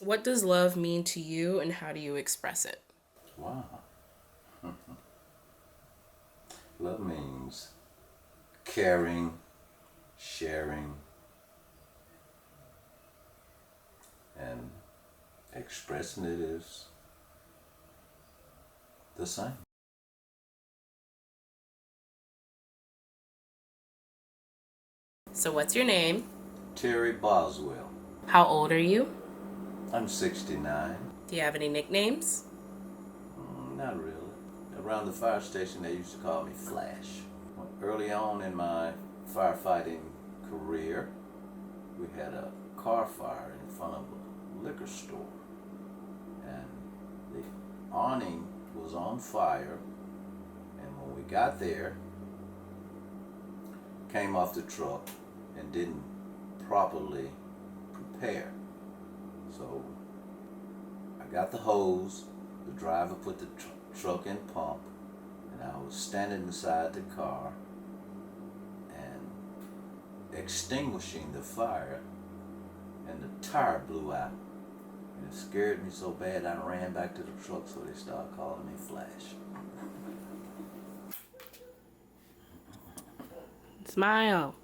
What does love mean to you and how do you express it? Wow. Love means caring, sharing, and expressing it is the same. So, what's your name? Terry Boswell. How old are you? I'm 69. Do you have any nicknames? Not really. Around the fire station, they used to call me Flash. Early on in my firefighting career, we had a car fire in front of a liquor store, and the awning was on fire. And when we got there, came off the truck and didn't properly prepare. So I got the hose, the driver put the truck in pump, and I was standing beside the car and extinguishing the fire, and the tire blew out. And it scared me so bad I ran back to the truck, so they started calling me Flash. Smile.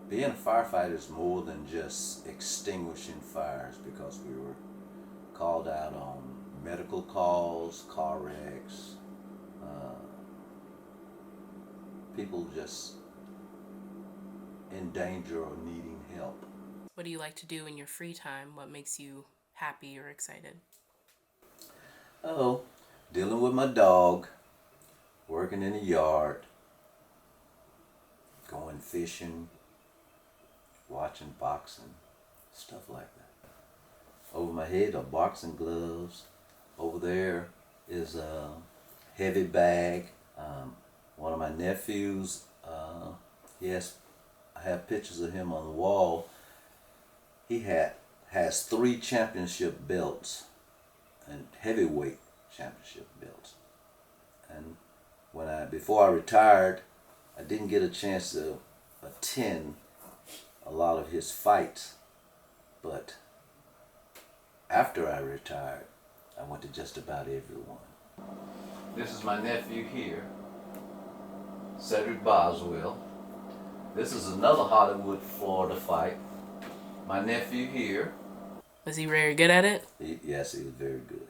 Being a firefighter is more than just extinguishing fires, because we were called out on medical calls, car wrecks, people just in danger or needing help. What do you like to do in your free time? What makes you happy or excited? Oh, dealing with my dog, working in the yard, going fishing, watching boxing, stuff like that. Over my head are boxing gloves. Over there is a heavy bag. One of my nephews, I have pictures of him on the wall. He has 3 championship belts and heavyweight championship belts. And before I retired, I didn't get a chance to attend a lot of his fights, but after I retired, I went to just about every one. This is my nephew here, Cedric Boswell. This is another Hollywood, Florida fight. My nephew here. Was he very good at it? Yes, he was very good.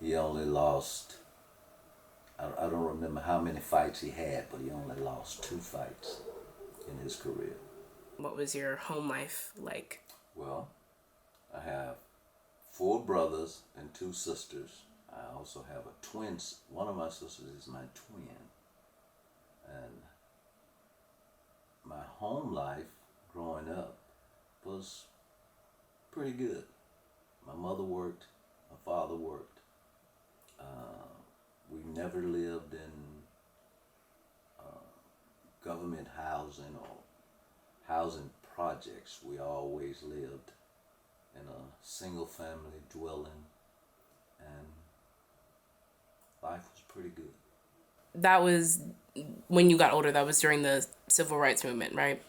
He only lost, I don't remember how many fights he had, but he only lost 2 fights in his career. What was your home life like? Well, I have 4 brothers and 2 sisters. I also have a twin. One of my sisters is my twin. And my home life growing up was pretty good. My mother worked, my father worked. We never lived in government housing or housing projects. We always lived in a single family dwelling, and life was pretty good. That was when you got older. That was during the civil rights movement, right?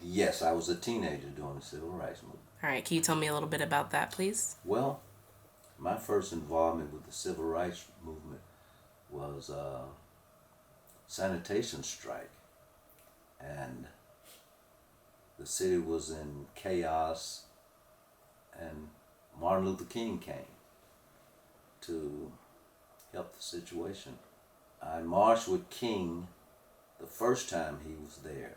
Yes, I was a teenager during the civil rights movement. All right, can you tell me a little bit about that, please? Well, my first involvement with the civil rights movement was a sanitation strike, and the city was in chaos, and Martin Luther King came to help the situation. I marched with King the first time he was there,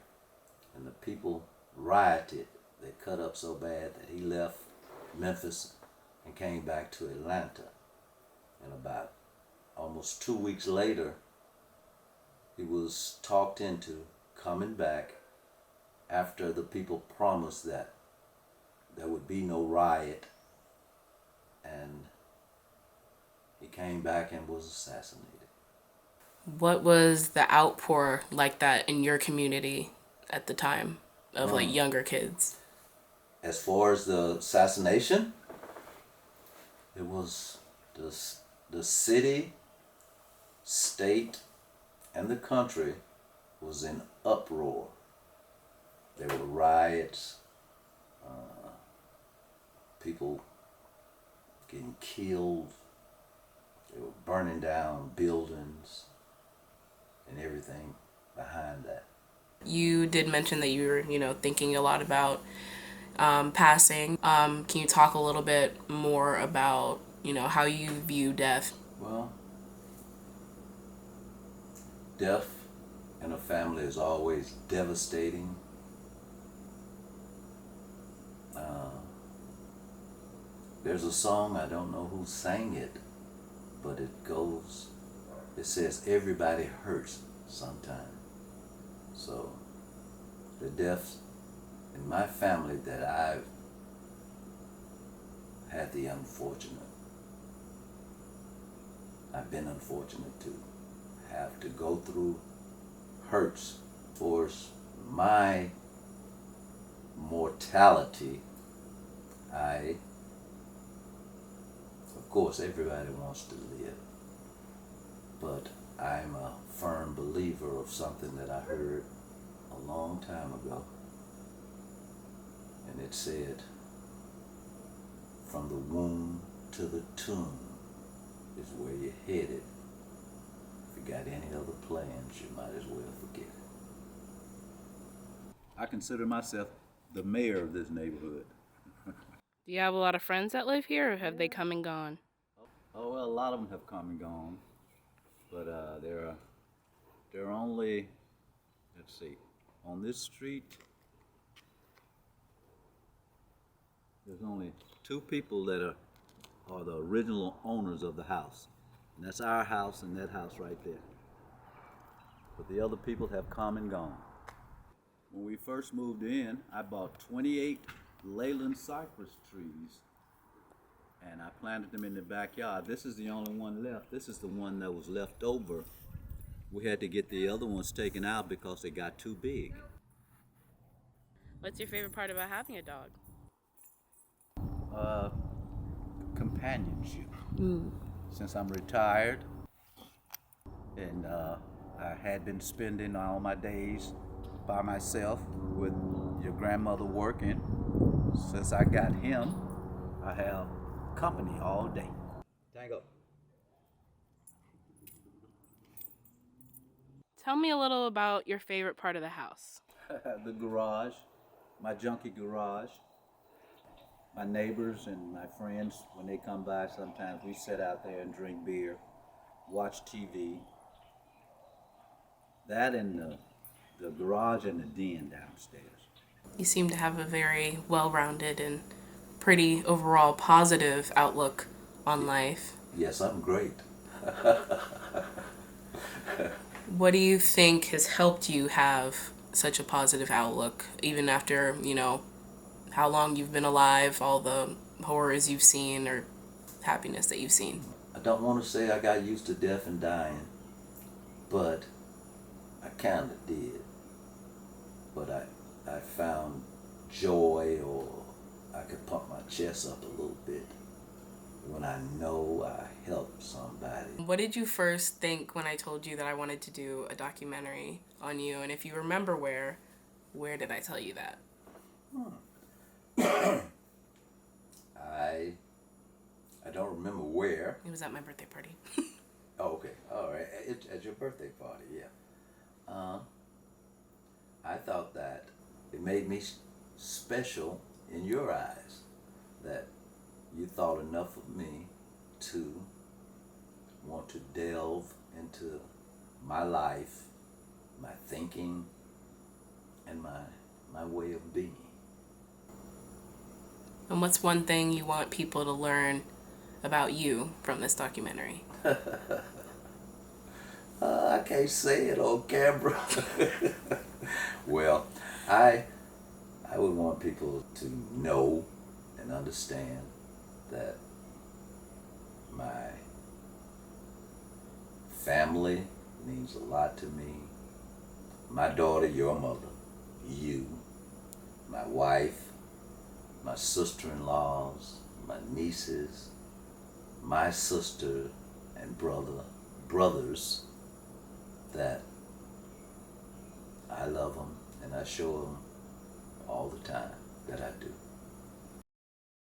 and the people rioted. They cut up so bad that he left Memphis and came back to Atlanta. And about almost 2 weeks later, he was talked into coming back after the people promised that there would be no riot, and he came back and was assassinated. What was the outpour like that in your community at the time of like younger kids? As far as the assassination, it was the city, state, and the country was in uproar. There were riots. people getting killed. They were burning down buildings and everything behind that. You did mention that you were, thinking a lot about passing. Can you talk a little bit more about, how you view death? Well, death in a family is always devastating. There's a song, I don't know who sang it, but it says, everybody hurts sometime. So, the deaths in my family that I've had I've been unfortunate to have to go through hurts. For my mortality, of course, everybody wants to live, but I'm a firm believer of something that I heard a long time ago, and it said, from the womb to the tomb is where you're headed. If you got any other plans, you might as well forget it. I consider myself the mayor of this neighborhood. Do you have a lot of friends that live here, or have they come and gone? Oh, well, a lot of them have come and gone, but there are only, let's see, on this street, there's only 2 people that are the original owners of the house, and that's our house and that house right there. But the other people have come and gone. When we first moved in, I bought 28 Leyland cypress trees, and I planted them in the backyard. This is the only one left. This is the one that was left over. We had to get the other ones taken out because they got too big. What's your favorite part about having a dog? Companionship. Since I'm retired, and I had been spending all my days by myself with your grandmother working. Since I got him, I have company all day. Tango. Tell me a little about your favorite part of the house. The garage, my junky garage. My neighbors and my friends, when they come by, sometimes we sit out there and drink beer, watch TV. That and the garage and the den downstairs. You seem to have a very well-rounded and pretty overall positive outlook on life. Yes, I'm great. What do you think has helped you have such a positive outlook, even after, how long you've been alive, all the horrors you've seen or happiness that you've seen? I don't want to say I got used to death and dying, but I kind of did. But I found joy, or I could pump my chest up a little bit when I know I helped somebody. What did you first think when I told you that I wanted to do a documentary on you? And if you remember where did I tell you that? I don't remember where. It was at my birthday party. Oh, okay. All right. At your birthday party, yeah. I thought that it made me special in your eyes, that you thought enough of me to want to delve into my life, my thinking, and my way of being. And what's one thing you want people to learn about you from this documentary? I can't say it on camera. Well, I would want people to know and understand that my family means a lot to me. My daughter, your mother, you, my wife, my sister-in-laws, my nieces, my sister and brothers, that I love them and I show them all the time that I do.